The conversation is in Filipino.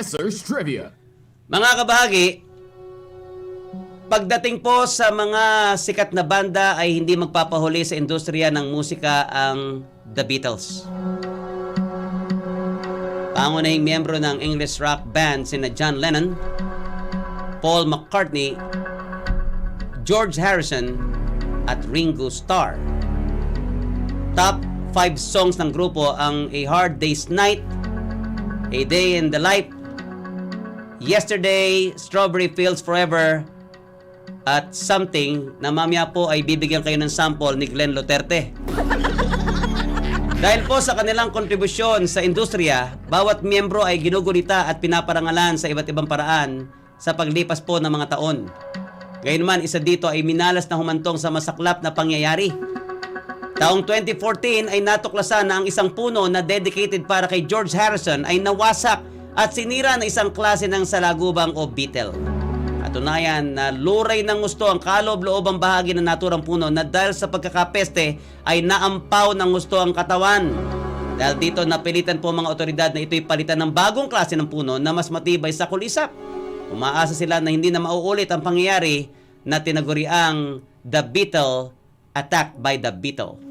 Professor's Trivia. Mga kabahagi, pagdating po sa mga sikat na banda ay hindi magpapahuli sa industriya ng musika ang The Beatles. Pangunahing miyembro ng English rock band sina John Lennon, Paul McCartney, George Harrison at Ringo Starr. Top 5 songs ng grupo ang A Hard Day's Night, A Day in the Life, Yesterday, Strawberry Fields Forever, at Something na mamaya po ay bibigyan kayo ng sample ni Glenn Luterte. Dahil po sa kanilang kontribusyon sa industriya, bawat miyembro ay ginugunita at pinaparangalan sa iba't ibang paraan sa paglipas po ng mga taon. Gayunman, isa dito ay minalas na humantong sa masaklap na pangyayari. Taong 2014 ay natuklasan na ang isang puno na dedicated para kay George Harrison ay nawasak at sinira ng isang klase ng salagubang o beetle. Katunayan na luray ng gusto ang kaloob-loobang bahagi ng naturang puno na dahil sa pagkakapeste ay naampaw ng gusto ang katawan. Dahil dito napilitan po mga otoridad na ito'y palitan ng bagong klase ng puno na mas matibay sa kulisap. Umaasa sila na hindi na mauulit ang pangyayari na tinaguriang The Beetle Attack by the Beetle.